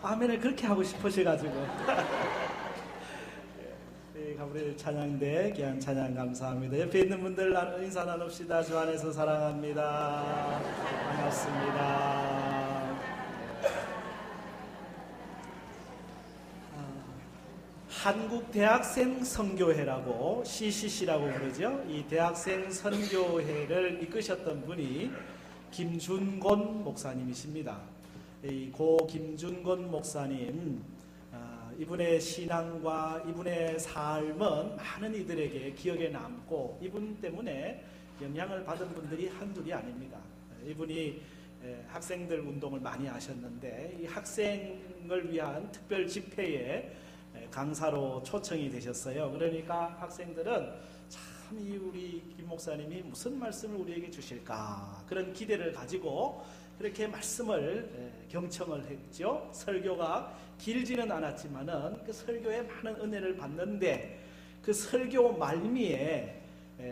아멘을 그렇게 하고 싶으셔가지고. 네, 가브리엘 찬양대 귀한 찬양 감사합니다. 옆에 있는 분들 인사 나눕시다. 주 안에서 사랑합니다. 반갑습니다. 한국 대학생 선교회라고 CCC라고 부르죠. 이 대학생 선교회를 이끄셨던 분이 김준곤 목사님이십니다. 이 고 김준곤 목사님, 이분의 신앙과 이분의 삶은 많은 이들에게 기억에 남고 이분 때문에 영향을 받은 분들이 한둘이 아닙니다. 이분이 학생들 운동을 많이 하셨는데 이 학생을 위한 특별 집회에 강사로 초청이 되셨어요. 그러니까 학생들은 참 이 우리 김 목사님이 무슨 말씀을 우리에게 주실까 그런 기대를 가지고 그렇게 말씀을 경청을 했죠. 설교가 길지는 않았지만은 그 설교에 많은 은혜를 받는데 그 설교 말미에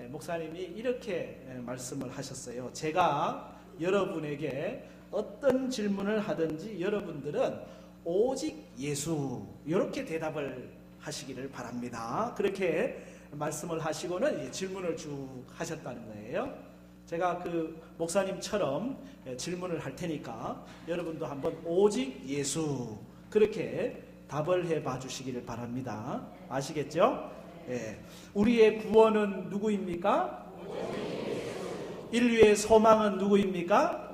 목사님이 이렇게 말씀을 하셨어요. 제가 여러분에게 어떤 질문을 하든지 여러분들은 오직 예수 이렇게 대답을 하시기를 바랍니다. 그렇게 말씀을 하시고는 질문을 쭉 하셨다는 거예요. 제가 그 목사님처럼 질문을 할 테니까 여러분도 한번 오직 예수 그렇게 답을 해봐 주시기를 바랍니다. 아시겠죠? 예. 우리의 구원은 누구입니까? 인류의 소망은 누구입니까?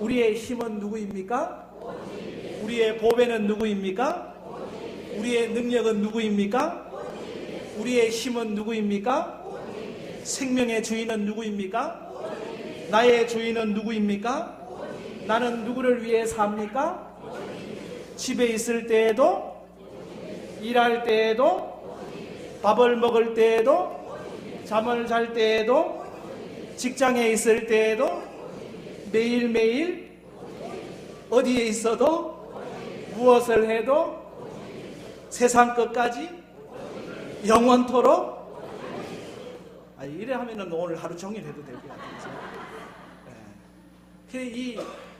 우리의 힘은 누구입니까? 우리의 보배는 누구입니까? 우리의 능력은 누구입니까? 우리의 힘은 누구입니까? 생명의 주인은 누구입니까? 나의 주인은 누구입니까? 나는 누구를 위해 삽니까? 집에 있을 때에도, 일할 때에도, 밥을 먹을 때에도, 잠을 잘 때에도, 직장에 있을 때에도, 매일매일 어디에 있어도, 무엇을 해도, 세상 끝까지, 영원토록. 이래 하면은 오늘 하루 종일 해도 될 것 같아요.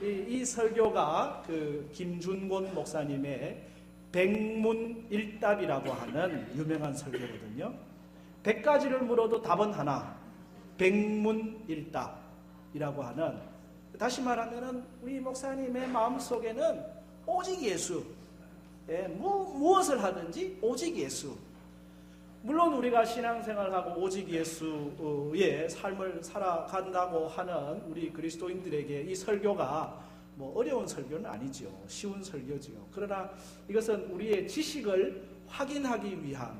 이 설교가 그 김준곤 목사님의 백문일답이라고 하는 유명한 설교거든요. 100가지를 물어도 답은 하나. 백문일답이라고 하는, 다시 말하면은 우리 목사님의 마음속에는 오직 예수, 무엇을 하든지 오직 예수. 물론 우리가 신앙생활하고 오직 예수의 삶을 살아간다고 하는 우리 그리스도인들에게 이 설교가 뭐 어려운 설교는 아니죠. 쉬운 설교죠. 그러나 이것은 우리의 지식을 확인하기 위한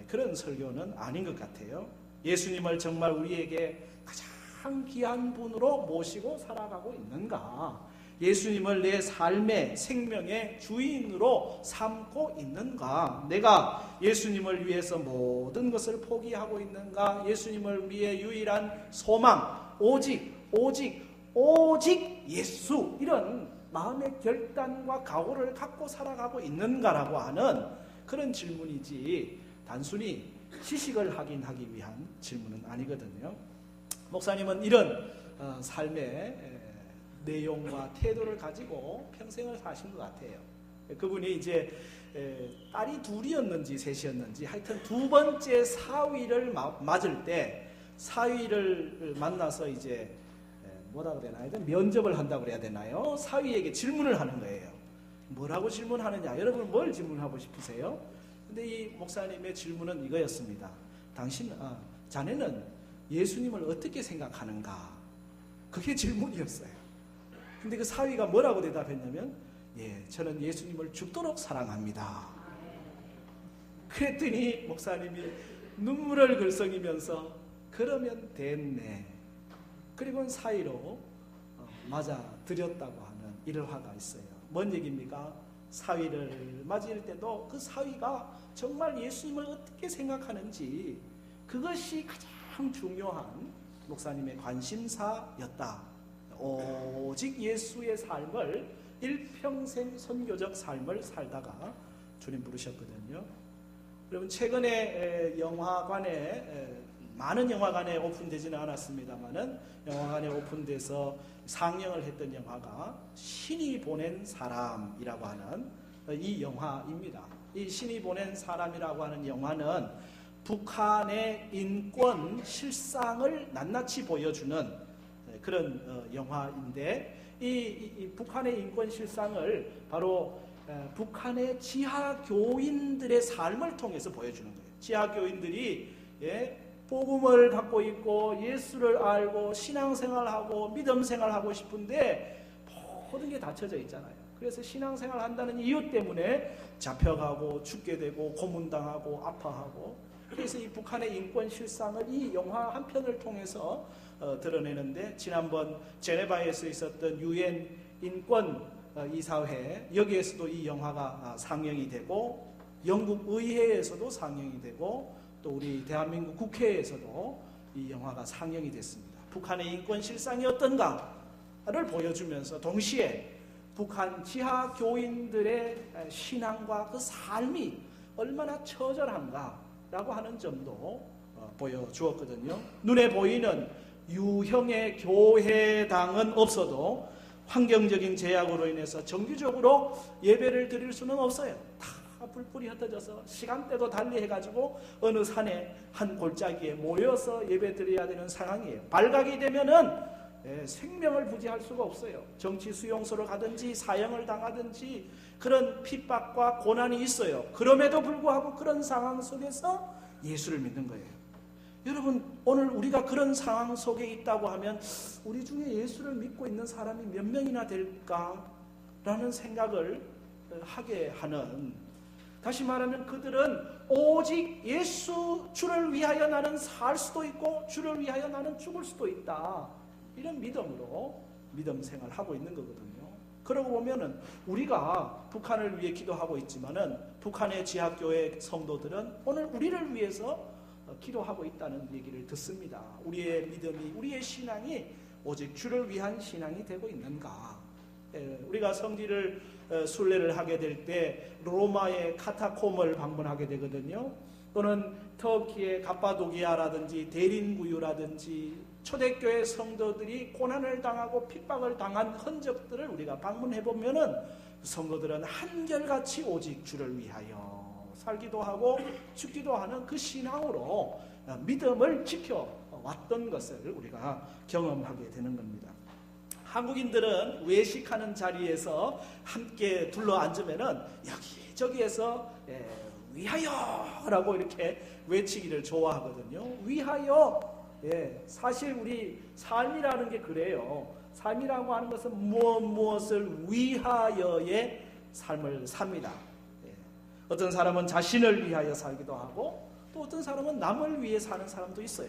그런 설교는 아닌 것 같아요. 예수님을 정말 우리에게 가장 귀한 분으로 모시고 살아가고 있는가? 예수님을 내 삶의 생명의 주인으로 삼고 있는가? 내가 예수님을 위해서 모든 것을 포기하고 있는가? 예수님을 위해 유일한 소망, 오직 예수, 이런 마음의 결단과 각오를 갖고 살아가고 있는가라고 하는 그런 질문이지 단순히 지식을 확인하기 위한 질문은 아니거든요. 목사님은 이런 삶의 내용과 태도를 가지고 평생을 사신 것 같아요. 그분이 이제 딸이 둘이었는지 셋이었는지 하여튼 두 번째 사위를 맞을 때 사위를 만나서 이제 뭐라 그래야 되나요? 면접을 한다고 그래야 되나요? 사위에게 질문을 하는 거예요. 뭐라고 질문하느냐? 여러분 뭘 질문하고 싶으세요? 근데 이 목사님의 질문은 이거였습니다. 자네는 예수님을 어떻게 생각하는가? 그게 질문이었어요. 근데 그 사위가 뭐라고 대답했냐면, 저는 예수님을 죽도록 사랑합니다. 그랬더니 목사님이 눈물을 글썽이면서 그러면 됐네. 그리고 사위로 맞아 드렸다고 하는 일화가 있어요. 뭔 얘기입니까? 사위를 맞을 때도 그 사위가 정말 예수님을 어떻게 생각하는지 그것이 가장 중요한 목사님의 관심사였다. 오직 예수의 삶을 일평생 선교적 삶을 살다가 주님 부르셨거든요. 여러분 최근에 영화관에 많은 영화관에 오픈되지는 않았습니다만은 영화관에 오픈돼서 상영을 했던 영화가 신이 보낸 사람이라고 하는 이 영화입니다. 이 신이 보낸 사람이라고 하는 영화는 북한의 인권 실상을 낱낱이 보여주는 그런 영화인데 이 북한의 인권 실상을 바로 북한의 지하교인들의 삶을 통해서 보여주는 거예요. 지하교인들이 복음을 갖고 있고 예수를 알고 신앙생활하고 믿음생활하고 싶은데 모든 게 닫혀져 있잖아요. 그래서 신앙생활 한다는 이유 때문에 잡혀가고 죽게 되고 고문당하고 아파하고, 그래서 이 북한의 인권 실상을 이 영화 한 편을 통해서 드러내는데, 지난번 제네바에서 있었던 유엔 인권 이사회, 여기에서도 이 영화가 상영이 되고, 영국 의회에서도 상영이 되고, 또 우리 대한민국 국회에서도 이 영화가 상영이 됐습니다. 북한의 인권 실상이 어떤가를 보여주면서 동시에 북한 지하 교인들의 신앙과 그 삶이 얼마나 처절한가라고 하는 점도 보여주었거든요. 눈에 보이는 유형의 교회당은 없어도 환경적인 제약으로 인해서 정기적으로 예배를 드릴 수는 없어요. 다 뿔뿔이 흩어져서 시간대도 달리 해가지고 어느 산에 한 골짜기에 모여서 예배 드려야 되는 상황이에요. 발각이 되면은 생명을 부지할 수가 없어요. 정치 수용소로 가든지 사형을 당하든지 그런 핍박과 고난이 있어요. 그럼에도 불구하고 그런 상황 속에서 예수를 믿는 거예요. 여러분, 오늘 우리가 그런 상황 속에 있다고 하면 우리 중에 예수를 믿고 있는 사람이 몇 명이나 될까라는 생각을 하게 하는, 다시 말하면 그들은 오직 예수, 주를 위하여 나는 살 수도 있고 주를 위하여 나는 죽을 수도 있다, 이런 믿음으로 믿음 생활하고 있는 거거든요. 그러고 보면은 우리가 북한을 위해 기도하고 있지만은 북한의 지하교회 성도들은 오늘 우리를 위해서 기도하고 있다는 얘기를 듣습니다. 우리의 믿음이, 우리의 신앙이 오직 주를 위한 신앙이 되고 있는가? 우리가 성지를 순례를 하게 될 때 로마의 카타콤을 방문하게 되거든요. 또는 터키의 가파도기아라든지 대린구유라든지 초대교회 성도들이 고난을 당하고 핍박을 당한 흔적들을 우리가 방문해 보면은 성도들은 한결같이 오직 주를 위하여 살기도 하고 죽기도 하는 그 신앙으로 믿음을 지켜왔던 것을 우리가 경험하게 되는 겁니다. 한국인들은 외식하는 자리에서 함께 둘러 앉으면은 여기저기에서 위하여라고 이렇게 외치기를 좋아하거든요. 위하여. 사실 우리 삶이라는 게 그래요. 삶이라고 하는 것은 무엇을 위하여의 삶을 삽니다. 어떤 사람은 자신을 위하여 살기도 하고, 또 어떤 사람은 남을 위해 사는 사람도 있어요.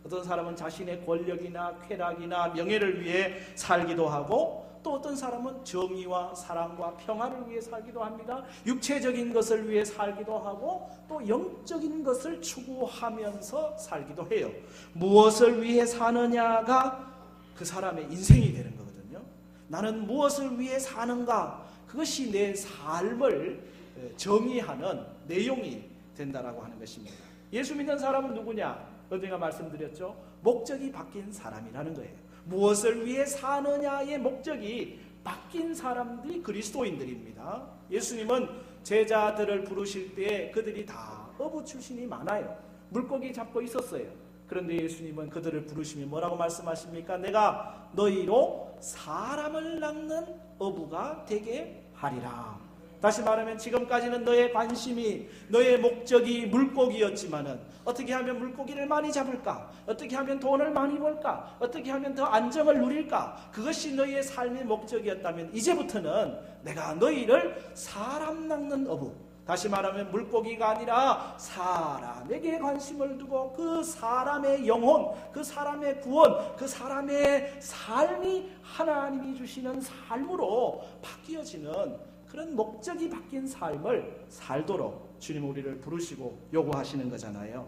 어떤 사람은 자신의 권력이나 쾌락이나 명예를 위해 살기도 하고, 또 어떤 사람은 정의와 사랑과 평화를 위해 살기도 합니다. 육체적인 것을 위해 살기도 하고, 또 영적인 것을 추구하면서 살기도 해요. 무엇을 위해 사느냐가 그 사람의 인생이 되는 거거든요. 나는 무엇을 위해 사는가, 그것이 내 삶을 정의하는 내용이 된다라고 하는 것입니다. 예수 믿는 사람은 누구냐? 언젠가 말씀드렸죠. 목적이 바뀐 사람이라는 거예요. 무엇을 위해 사느냐의 목적이 바뀐 사람들이 그리스도인들입니다. 예수님은 제자들을 부르실 때 그들이 다 어부 출신이 많아요. 물고기 잡고 있었어요. 그런데 예수님은 그들을 부르시며 뭐라고 말씀하십니까? 내가 너희로 사람을 낚는 어부가 되게 하리라. 다시 말하면 지금까지는 너의 관심이, 너의 목적이 물고기였지만은 어떻게 하면 물고기를 많이 잡을까? 어떻게 하면 돈을 많이 벌까? 어떻게 하면 더 안정을 누릴까? 그것이 너희의 삶의 목적이었다면 이제부터는 내가 너희를 사람 낚는 어부, 다시 말하면 물고기가 아니라 사람에게 관심을 두고 그 사람의 영혼, 그 사람의 구원, 그 사람의 삶이 하나님이 주시는 삶으로 바뀌어지는 그런 목적이 바뀐 삶을 살도록 주님 우리를 부르시고 요구하시는 거잖아요.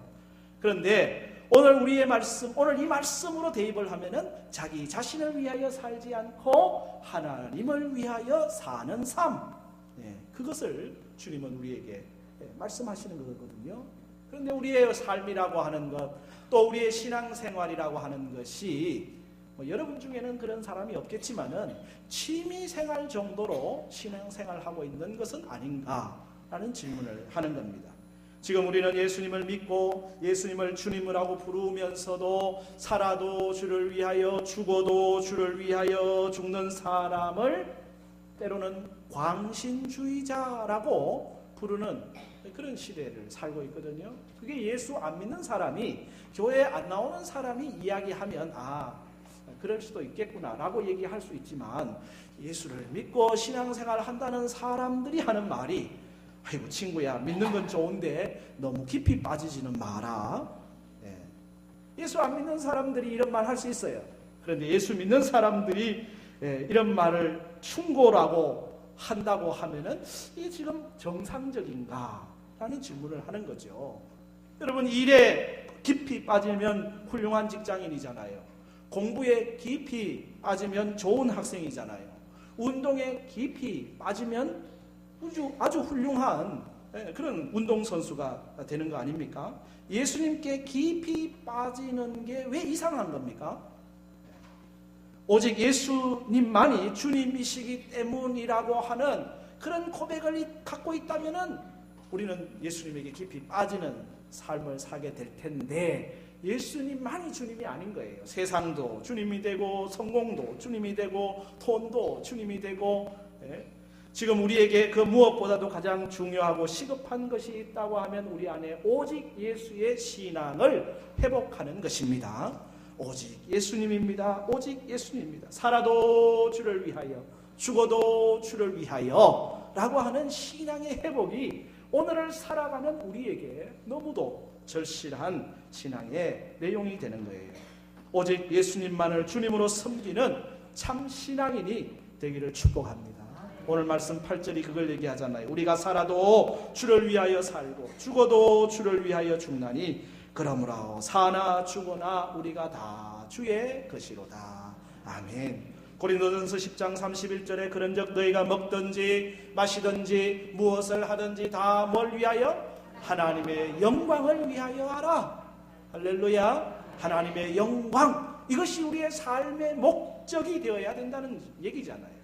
그런데 오늘 우리의 말씀, 오늘 이 말씀으로 대입을 하면은 자기 자신을 위하여 살지 않고 하나님을 위하여 사는 삶, 그것을 주님은 우리에게 말씀하시는 거거든요. 그런데 우리의 삶이라고 하는 것, 또 우리의 신앙생활이라고 하는 것이 여러분 중에는 그런 사람이 없겠지만은 취미생활 정도로 신앙생활하고 있는 것은 아닌가라는 질문을 하는 겁니다. 지금 우리는 예수님을 믿고 예수님을 주님이라고 부르면서도 살아도 주를 위하여 죽어도 주를 위하여 죽는 사람을 때로는 광신주의자라고 부르는 그런 시대를 살고 있거든요. 그게 예수 안 믿는 사람이, 교회에 안 나오는 사람이 이야기하면 그럴 수도 있겠구나라고 얘기할 수 있지만, 예수를 믿고 신앙생활 한다는 사람들이 하는 말이 아이고 친구야, 믿는 건 좋은데 너무 깊이 빠지지는 마라. 예수 안 믿는 사람들이 이런 말 할 수 있어요. 그런데 예수 믿는 사람들이 이런 말을 충고라고 한다고 하면은 이게 지금 정상적인가? 라는 질문을 하는 거죠. 여러분, 일에 깊이 빠지면 훌륭한 직장인이잖아요. 공부에 깊이 빠지면 좋은 학생이잖아요. 운동에 깊이 빠지면 아주 훌륭한 그런 운동선수가 되는 거 아닙니까? 예수님께 깊이 빠지는 게 왜 이상한 겁니까? 오직 예수님만이 주님이시기 때문이라고 하는 그런 고백을 갖고 있다면은 우리는 예수님에게 깊이 빠지는 삶을 살게 될 텐데, 예수님만이 주님이 아닌 거예요. 세상도 주님이 되고, 성공도 주님이 되고, 돈도 주님이 되고, 지금 우리에게 그 무엇보다도 가장 중요하고 시급한 것이 있다고 하면 우리 안에 오직 예수의 신앙을 회복하는 것입니다. 오직 예수님입니다. 오직 예수님입니다. 살아도 주를 위하여, 죽어도 주를 위하여 라고 하는 신앙의 회복이 오늘을 살아가는 우리에게 너무도 절실한 신앙의 내용이 되는 거예요. 오직 예수님만을 주님으로 섬기는 참 신앙인이 되기를 축복합니다. 오늘 말씀 8절이 그걸 얘기하잖아요. 우리가 살아도 주를 위하여 살고 죽어도 주를 위하여 죽나니 그러므로 사나 죽으나 우리가 다 주의 것이로다. 아멘. 고린도전서 10장 31절에 그런즉 너희가 먹든지 마시든지 무엇을 하든지 다 뭘 위하여? 하나님의 영광을 위하여 하라. 할렐루야. 하나님의 영광, 이것이 우리의 삶의 목적이 되어야 된다는 얘기잖아요.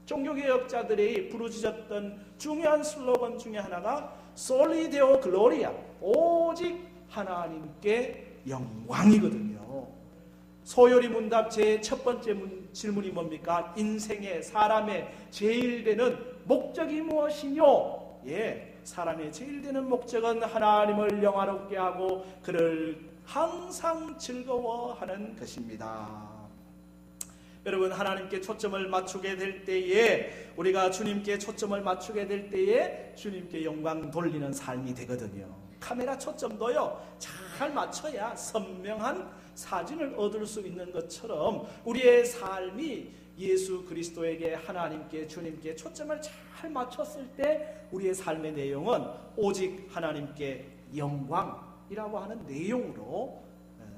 종교개혁자들이 부르짖었던 중요한 슬로건 중에 하나가 Soli Deo Gloria, 오직 하나님께 영광이거든요. 소요리 문답 제 첫 번째 질문이 뭡니까? 인생의, 사람의 제일 되는 목적이 무엇이뇨? 사람의 제일 되는 목적은 하나님을 영화롭게 하고 그를 항상 즐거워하는 것입니다. 여러분, 하나님께 초점을 맞추게 될 때에, 우리가 주님께 초점을 맞추게 될 때에 주님께 영광 돌리는 삶이 되거든요. 카메라 초점도요, 잘 맞춰야 선명한 사진을 얻을 수 있는 것처럼 우리의 삶이 예수 그리스도에게, 하나님께, 주님께 초점을 잘 맞췄을 때 우리의 삶의 내용은 오직 하나님께 영광이라고 하는 내용으로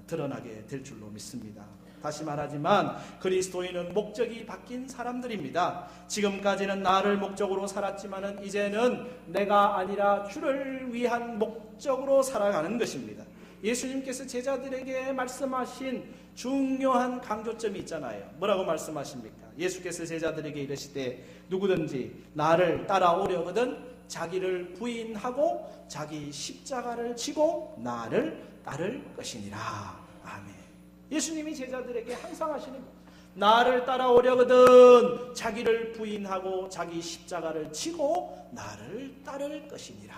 드러나게 될 줄로 믿습니다. 다시 말하지만 그리스도인은 목적이 바뀐 사람들입니다. 지금까지는 나를 목적으로 살았지만은 이제는 내가 아니라 주를 위한 목적으로 살아가는 것입니다. 예수님께서 제자들에게 말씀하신 중요한 강조점이 있잖아요. 뭐라고 말씀하십니까? 예수께서 제자들에게 이르시되 누구든지 나를 따라오려거든 자기를 부인하고 자기 십자가를 지고 나를 따를 것이니라. 아멘. 예수님이 제자들에게 항상 하시는 것, 나를 따라오려거든 자기를 부인하고 자기 십자가를 지고 나를 따를 것이니라.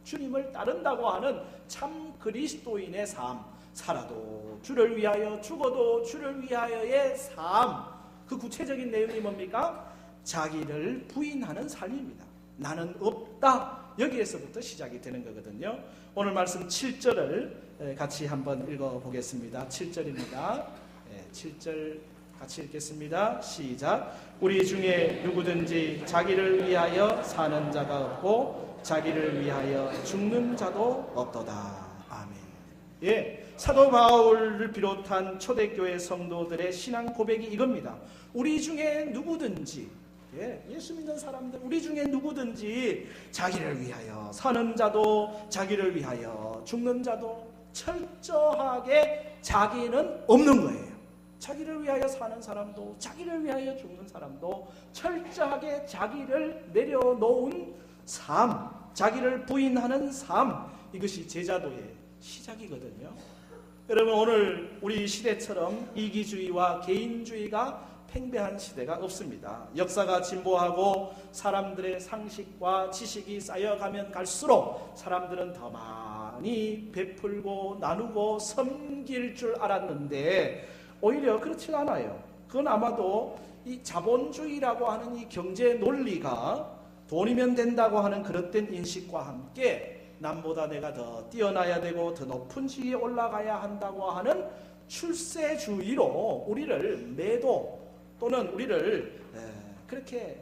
주님을 따른다고 하는 참 그리스도인의 삶, 살아도 주를 위하여 죽어도 주를 위하여의 삶, 그 구체적인 내용이 뭡니까? 자기를 부인하는 삶입니다. 나는 없다, 여기에서부터 시작이 되는 거거든요. 오늘 말씀 7절을 같이 한번 읽어보겠습니다. 7절입니다. 7절 같이 읽겠습니다. 시작. 우리 중에 누구든지 자기를 위하여 사는 자가 없고 자기를 위하여 죽는 자도 없도다. 아멘. 사도 바울을 비롯한 초대교회 성도들의 신앙 고백이 이겁니다. 우리 중에 누구든지, 예수 믿는 사람들, 우리 중에 누구든지 자기를 위하여 사는 자도 자기를 위하여 죽는 자도 철저하게 자기는 없는 거예요. 자기를 위하여 사는 사람도 자기를 위하여 죽는 사람도 철저하게 자기를 내려놓은 삶, 자기를 부인하는 삶, 이것이 제자도의 시작이거든요. 여러분, 오늘 우리 시대처럼 이기주의와 개인주의가 팽배한 시대가 없습니다. 역사가 진보하고 사람들의 상식과 지식이 쌓여가면 갈수록 사람들은 더 많이 베풀고 나누고 섬길 줄 알았는데 오히려 그렇지 않아요. 그건 아마도 이 자본주의라고 하는 이 경제 논리가 돈이면 된다고 하는 그릇된 인식과 함께 남보다 내가 더 뛰어나야 되고 더 높은 지위에 올라가야 한다고 하는 출세주의로 우리를 매도 또는 우리를 그렇게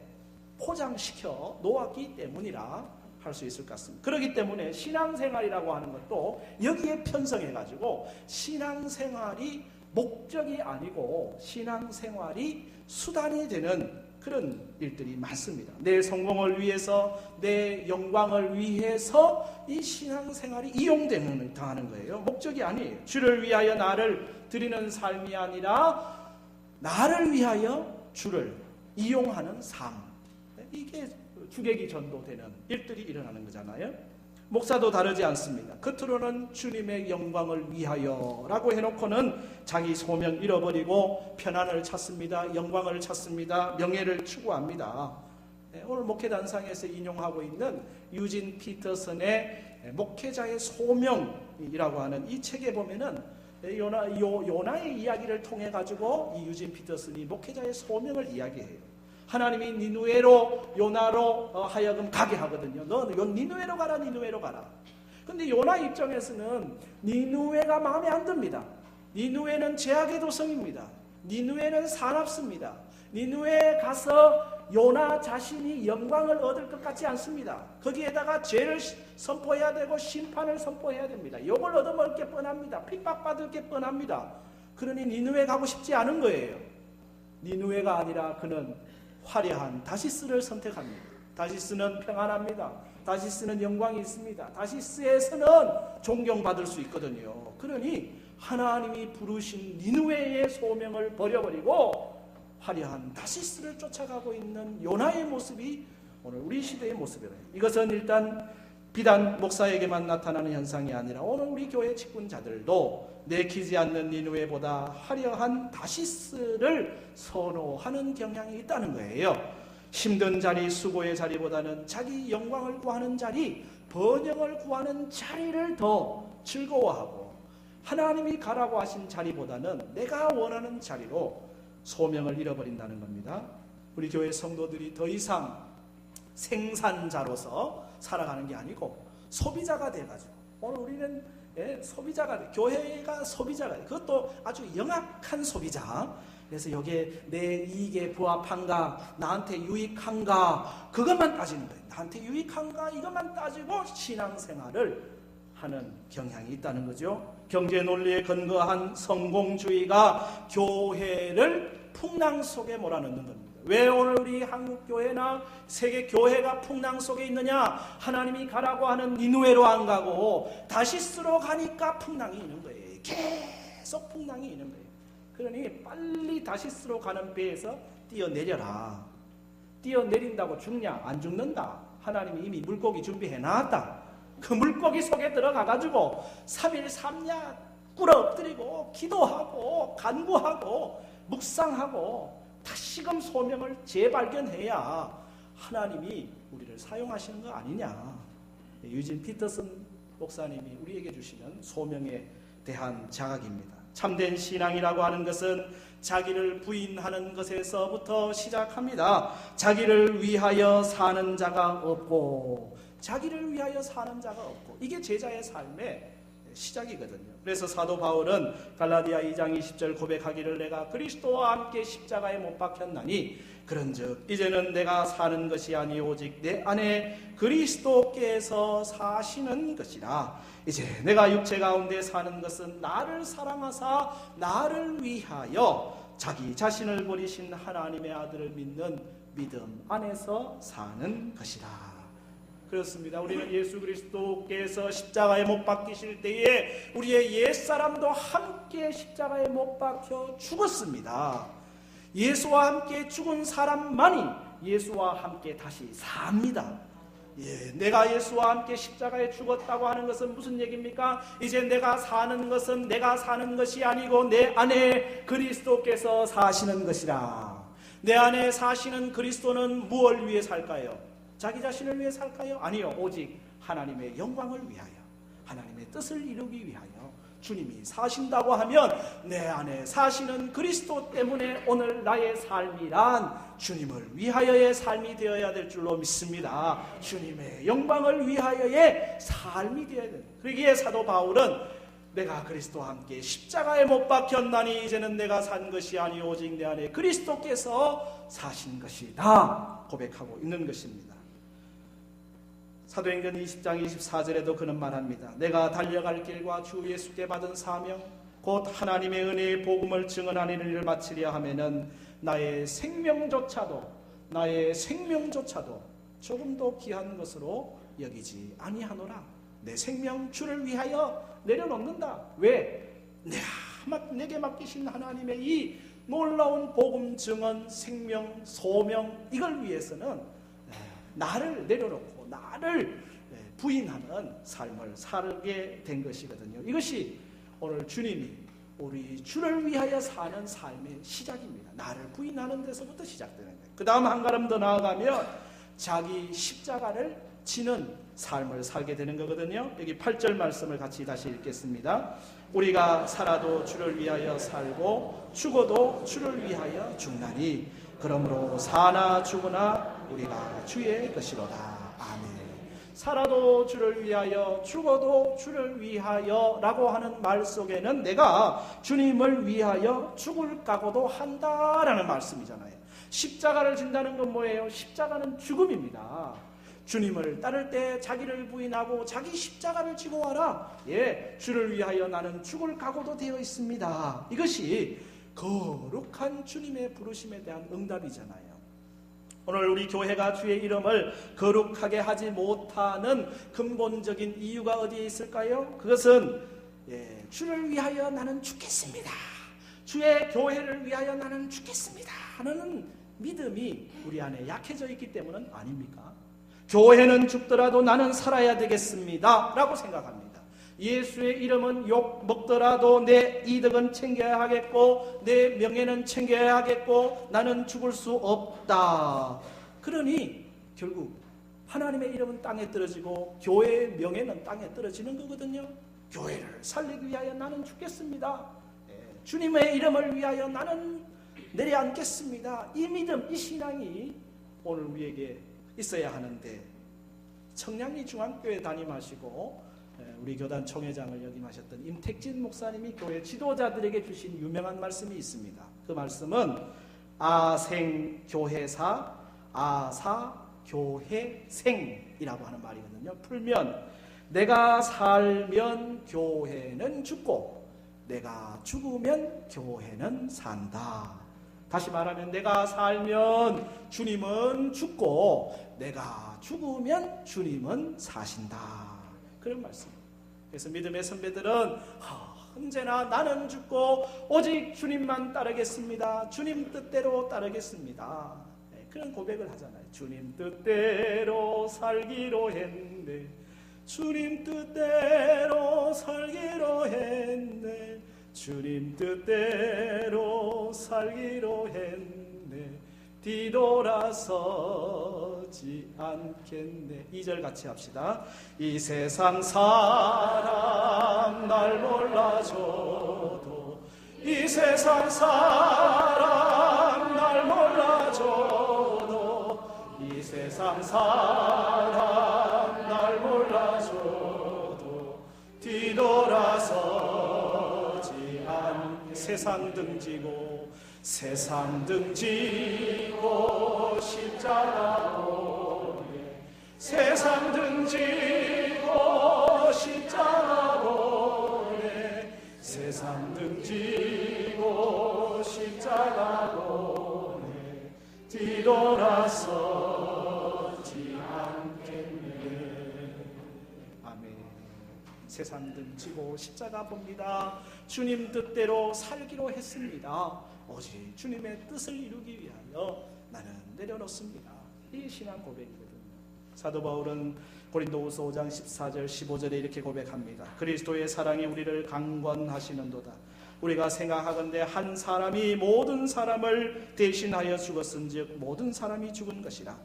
포장시켜 놓았기 때문이라 할 수 있을 것 같습니다. 그렇기 때문에 신앙생활이라고 하는 것도 여기에 편성해가지고 신앙생활이 목적이 아니고 신앙생활이 수단이 되는 그런 일들이 많습니다. 내 성공을 위해서, 내 영광을 위해서 이 신앙생활이 이용당하는 거예요. 목적이 아니에요. 주를 위하여 나를 드리는 삶이 아니라 나를 위하여 주를 이용하는 삶. 이게 주객이 전도되는 일들이 일어나는 거잖아요. 목사도 다르지 않습니다. 겉으로는 주님의 영광을 위하여 라고 해놓고는 자기 소명 잃어버리고 편안을 찾습니다. 영광을 찾습니다. 명예를 추구합니다. 오늘 목회단상에서 인용하고 있는 유진 피터슨의 목회자의 소명이라고 하는 이 책에 보면은 요나의 이야기를 통해 가지고 이 유진 피터슨이 목회자의 소명을 이야기해요. 하나님이 니누에로 요나로 하여금 가게 하거든요. 너 니누에로 가라, 니누에로 가라. 근데 요나 입장에서는 니누에가 마음에 안 듭니다. 니누에는 죄악의 도성입니다. 니누에는 사납습니다. 니누에 가서 요나 자신이 영광을 얻을 것 같지 않습니다. 거기에다가 죄를 선포해야 되고 심판을 선포해야 됩니다. 욕을 얻어먹을 게 뻔합니다. 핍박받을 게 뻔합니다. 그러니 니누에 가고 싶지 않은 거예요. 니누에가 아니라 그는 화려한 다시스를 선택합니다. 다시스는 평안합니다. 다시스는 영광이 있습니다. 다시스에서는 존경받을 수 있거든요. 그러니 하나님이 부르신 니누웨의 소명을 버려버리고 화려한 다시스를 쫓아가고 있는 요나의 모습이 오늘 우리 시대의 모습이에요. 이것은 일단 비단 목사에게만 나타나는 현상이 아니라 오늘 우리 교회 직분자들도 내키지 않는 니누웨보다 화려한 다시스를 선호하는 경향이 있다는 거예요. 힘든 자리, 수고의 자리보다는 자기 영광을 구하는 자리, 번영을 구하는 자리를 더 즐거워하고 하나님이 가라고 하신 자리보다는 내가 원하는 자리로 소명을 잃어버린다는 겁니다. 우리 교회 성도들이 더 이상 생산자로서 살아가는 게 아니고 소비자가 돼가지고 오늘 우리는 소비자가 돼. 교회가 소비자가 돼. 그것도 아주 영악한 소비자. 그래서 여기에 내 이익에 부합한가, 나한테 유익한가, 그것만 따지는 거예요. 나한테 유익한가, 이것만 따지고 신앙생활을 하는 경향이 있다는 거죠. 경제 논리에 근거한 성공주의가 교회를 풍랑 속에 몰아넣는 겁니다. 왜 오늘 우리 한국교회나 세계교회가 풍랑 속에 있느냐? 하나님이 가라고 하는 니누웨로 안 가고 다시스로 가니까 풍랑이 있는 거예요. 계속 풍랑이 있는 거예요. 그러니 빨리 다시스로 가는 배에서 뛰어내려라. 뛰어내린다고 죽냐? 안 죽는다. 하나님이 이미 물고기 준비해놨다. 그 물고기 속에 들어가가지고 3일 3야 꿇어 엎드리고 기도하고 간구하고 묵상하고 다시금 소명을 재발견해야 하나님이 우리를 사용하시는 거 아니냐. 유진 피터슨 목사님이 우리에게 주시는 소명에 대한 자각입니다. 참된 신앙이라고 하는 것은 자기를 부인하는 것에서부터 시작합니다. 자기를 위하여 사는 자가 없고 자기를 위하여 사는 자가 없고 이게 제자의 삶의 시작이거든요. 그래서 사도 바울은 갈라디아 2장 20절 고백하기를 내가 그리스도와 함께 십자가에 못 박혔나니 그런즉 이제는 내가 사는 것이 아니 오직 내 안에 그리스도께서 사시는 것이라. 이제 내가 육체 가운데 사는 것은 나를 사랑하사 나를 위하여 자기 자신을 버리신 하나님의 아들을 믿는 믿음 안에서 사는 것이다. 그렇습니다. 우리는 예수 그리스도께서 십자가에 못 박히실 때에 우리의 옛사람도 함께 십자가에 못 박혀 죽었습니다. 예수와 함께 죽은 사람만이 예수와 함께 다시 삽니다. 내가 예수와 함께 십자가에 죽었다고 하는 것은 무슨 얘기입니까? 이제 내가 사는 것은 내가 사는 것이 아니고 내 안에 그리스도께서 사시는 것이라. 내 안에 사시는 그리스도는 무엇을 위해 살까요? 자기 자신을 위해 살까요? 아니요. 오직 하나님의 영광을 위하여, 하나님의 뜻을 이루기 위하여 주님이 사신다고 하면 내 안에 사시는 그리스도 때문에 오늘 나의 삶이란 주님을 위하여의 삶이 되어야 될 줄로 믿습니다. 주님의 영광을 위하여의 삶이 되어야 된다. 그러기에 사도 바울은 내가 그리스도와 함께 십자가에 못 박혔나니 이제는 내가 산 것이 아니 오직 내 안에 그리스도께서 사신 것이다 고백하고 있는 것입니다. 사도행전 20장 24절에도 그는 말합니다. 내가 달려갈 길과 주 예수께 받은 사명 곧 하나님의 은혜의 복음을 증언하는 일을 마치려 하면은 나의 생명조차도 조금도 귀한 것으로 여기지 아니하노라. 내 생명 주를 위하여 내려놓는다. 왜? 내게 맡기신 하나님의 이 놀라운 복음 증언, 생명, 소명 이걸 위해서는 나를 내려놓고 나를 부인하는 삶을 살게 된 것이거든요. 이것이 오늘 주님이 우리 주를 위하여 사는 삶의 시작입니다. 나를 부인하는 데서부터 시작되는 거예요. 그 다음 한 걸음 더 나아가면 자기 십자가를 지는 삶을 살게 되는 거거든요. 여기 8절 말씀을 같이 다시 읽겠습니다. 우리가 살아도 주를 위하여 살고 죽어도 주를 위하여 죽나니 그러므로 사나 죽으나 우리가 주의 것이로다. 아멘. 살아도 주를 위하여 죽어도 주를 위하여 라고 하는 말 속에는 내가 주님을 위하여 죽을 각오도 한다라는 말씀이잖아요. 십자가를 진다는 건 뭐예요? 십자가는 죽음입니다. 주님을 따를 때 자기를 부인하고 자기 십자가를 지고 와라. 주를 위하여 나는 죽을 각오도 되어 있습니다. 이것이 거룩한 주님의 부르심에 대한 응답이잖아요. 오늘 우리 교회가 주의 이름을 거룩하게 하지 못하는 근본적인 이유가 어디에 있을까요? 그것은 주를 위하여 나는 죽겠습니다. 주의 교회를 위하여 나는 죽겠습니다 하는 믿음이 우리 안에 약해져 있기 때문은 아닙니까? 교회는 죽더라도 나는 살아야 되겠습니다 라고 생각합니다. 예수의 이름은 욕 먹더라도 내 이득은 챙겨야 하겠고 내 명예는 챙겨야 하겠고 나는 죽을 수 없다. 그러니 결국 하나님의 이름은 땅에 떨어지고 교회의 명예는 땅에 떨어지는 거거든요. 교회를 살리기 위하여 나는 죽겠습니다. 주님의 이름을 위하여 나는 내려앉겠습니다. 이 믿음, 이 신앙이 오늘 우리에게 있어야 하는데 청량리 중앙교회 담임하시고 우리 교단 총회장을 역임하셨던 임택진 목사님이 교회 지도자들에게 주신 유명한 말씀이 있습니다. 그 말씀은 아생교회사 아사교회생이라고 하는 말이거든요. 풀면 내가 살면 교회는 죽고 내가 죽으면 교회는 산다. 다시 말하면 내가 살면 주님은 죽고 내가 죽으면 주님은 사신다. 그런 말씀. 그래서 믿음의 선배들은 언제나 나는 죽고 오직 주님만 따르겠습니다. 주님 뜻대로 따르겠습니다. 그런 고백을 하잖아요. 주님 뜻대로 살기로 했네. 주님 뜻대로 살기로 했네. 주님 뜻대로 살기로 했네. 뒤돌아서지 않겠네. 2절 같이 합시다. 이 세상 사람 날 몰라줘도 이 세상 사람 날 몰라줘도 이 세상 사람 날 몰라줘도 뒤돌아서지 않 세상 등지고 세상 등지고 십자가 보내 세상 등지고 십자가 보내 세상 등지고 십자가 보내 뒤돌아서지 않겠네. 아멘. 세상 등지고 십자가 봅니다. 주님 뜻대로 살기로 했습니다. 오직 주님의 뜻을 이루기 위하여 나는 내려놓습니다. 이 신앙 고백이거든요. 사도 바울은 고린도후서 5장 14절 15절에 이렇게 고백합니다. 그리스도의 사랑이 우리를 강권하시는도다. 우리가 생각하건대 한 사람이 모든 사람을 대신하여 죽었은즉 모든 사람이 죽은 것이라.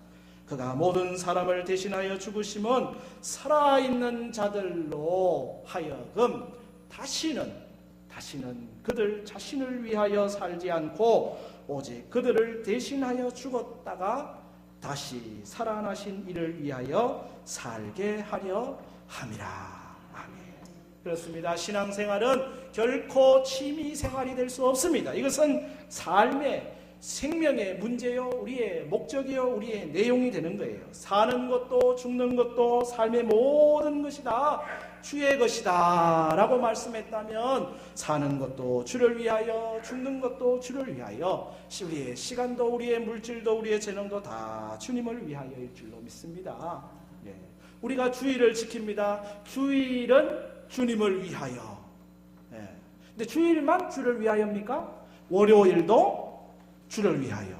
그가 모든 사람을 대신하여 죽으심은 살아있는 자들로 하여금 다시는 그들 자신을 위하여 살지 않고 오직 그들을 대신하여 죽었다가 다시 살아나신 이를 위하여 살게 하려 함이라. 아멘. 그렇습니다. 신앙생활은 결코 취미생활이 될 수 없습니다. 이것은 삶의 생명의 문제요, 우리의 목적이요, 우리의 내용이 되는 거예요. 사는 것도 죽는 것도 삶의 모든 것이 다 주의 것이다 라고 말씀했다면 사는 것도 주를 위하여, 죽는 것도 주를 위하여, 우리의 시간도 우리의 물질도 우리의 재능도 다 주님을 위하여일 줄로 믿습니다. 예. 우리가 주일을 지킵니다. 주일은 주님을 위하여. 예. 근데 주일만 주를 위하여입니까? 월요일도 주를 위하여,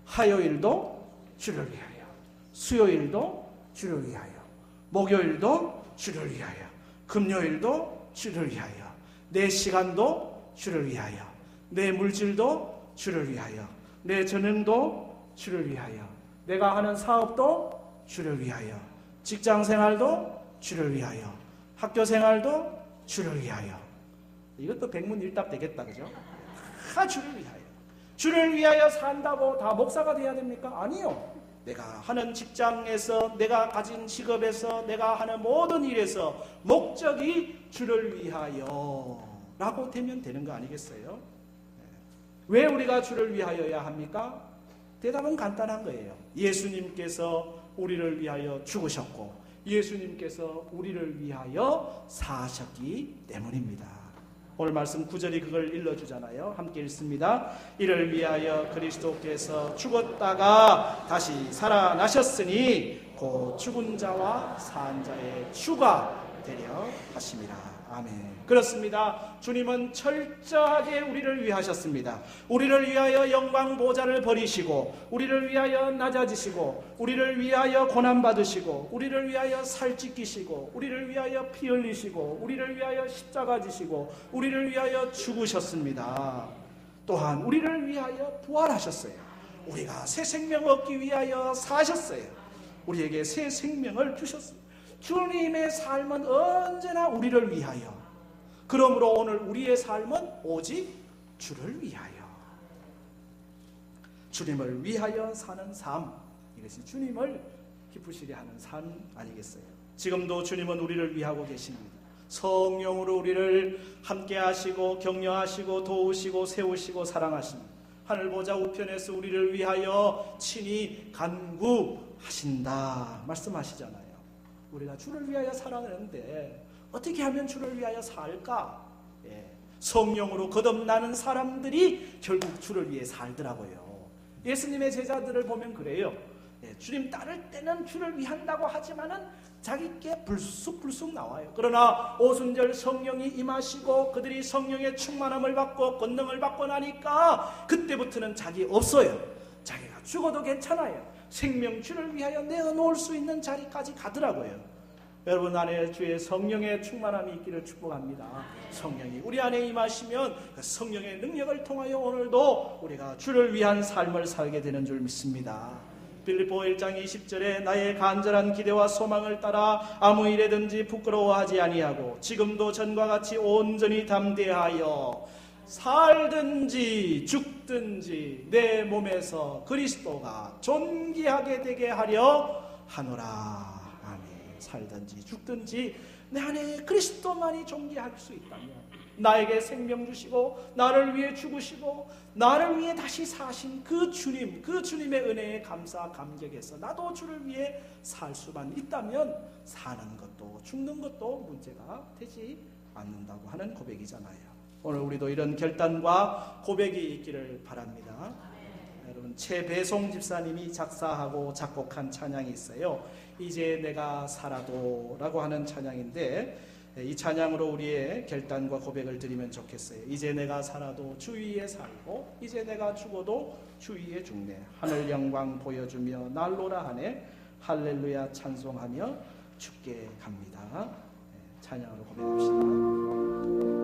화요일도 주를 위하여, 수요일도 주를 위하여, 목요일도 주를 위하여, 금요일도 주를 위하여, 내 시간도 주를 위하여, 내 물질도 주를 위하여, 내 재능도 주를 위하여, 내가 하는 사업도 주를 위하여, 직장생활도 주를 위하여, 학교생활도 주를 위하여. 이것도 백문일답 되겠다, 그죠? 다 주를 위하여. 주를 위하여 산다고 다 목사가 돼야 됩니까? 아니요. 내가 하는 직장에서, 내가 가진 직업에서, 내가 하는 모든 일에서 목적이 주를 위하여 라고 되면 되는 거 아니겠어요? 왜 우리가 주를 위하여야 합니까? 대답은 간단한 거예요. 예수님께서 우리를 위하여 죽으셨고 예수님께서 우리를 위하여 사셨기 때문입니다. 오늘 말씀 9절이 그걸 일러주잖아요. 함께 읽습니다. 이를 위하여 그리스도께서 죽었다가 다시 살아나셨으니 곧 죽은 자와 산 자의 주가 되려 하심이라. 아멘. 그렇습니다. 주님은 철저하게 우리를 위하셨습니다. 우리를 위하여 영광 보좌를 버리시고, 우리를 위하여 낮아지시고, 우리를 위하여 고난받으시고, 우리를 위하여 살찌끼시고, 우리를 위하여 피 흘리시고, 우리를 위하여 십자가 지시고, 우리를 위하여 죽으셨습니다. 또한 우리를 위하여 부활하셨어요. 우리가 새 생명 얻기 위하여 사셨어요. 우리에게 새 생명을 주셨어요. 주님의 삶은 언제나 우리를 위하여. 그러므로 오늘 우리의 삶은 오직 주를 위하여, 주님을 위하여 사는 삶, 이것이 주님을 기쁘시게 하는 삶 아니겠어요? 지금도 주님은 우리를 위하고 계십니다. 성령으로 우리를 함께 하시고 격려하시고 도우시고 세우시고 사랑하십니다. 하늘보좌 우편에서 우리를 위하여 친히 간구하신다 말씀하시잖아요. 우리가 주를 위하여 살아가는데 어떻게 하면 주를 위하여 살까? 성령으로 거듭나는 사람들이 결국 주를 위해 살더라고요. 예수님의 제자들을 보면 그래요. 주님 따를 때는 주를 위한다고 하지만은 자기께 불쑥불쑥 나와요. 그러나 오순절 성령이 임하시고 그들이 성령의 충만함을 받고 권능을 받고 나니까 그때부터는 자기 없어요. 자기가 죽어도 괜찮아요. 생명 주를 위하여 내어놓을 수 있는 자리까지 가더라고요. 여러분 안에 주의 성령의 충만함이 있기를 축복합니다. 성령이 우리 안에 임하시면 그 성령의 능력을 통하여 오늘도 우리가 주를 위한 삶을 살게 되는 줄 믿습니다. 빌립보 1장 20절에 나의 간절한 기대와 소망을 따라 아무 일에든지 부끄러워하지 아니하고 지금도 전과 같이 온전히 담대하여 살든지 죽든지 내 몸에서 그리스도가 존귀하게 되게 하려 하노라. 살든지 죽든지 내 안에 그리스도만이 존귀할 수 있다면, 나에게 생명 주시고 나를 위해 죽으시고 나를 위해 다시 사신 그 주님, 그 주님의 은혜에 감사 감격해서 나도 주를 위해 살 수만 있다면 사는 것도 죽는 것도 문제가 되지 않는다고 하는 고백이잖아요. 오늘 우리도 이런 결단과 고백이 있기를 바랍니다. 여러분 최배송 집사님이 작사하고 작곡한 찬양이 있어요. 이제 내가 살아도라고 하는 찬양인데, 이 찬양으로 우리의 결단과 고백을 드리면 좋겠어요. 이제 내가 살아도 주 위에 살고 이제 내가 죽어도 주 위에 죽네. 하늘 영광 보여주며 날로라 하네. 할렐루야 찬송하며 죽게 갑니다. 찬양으로 고백합시다.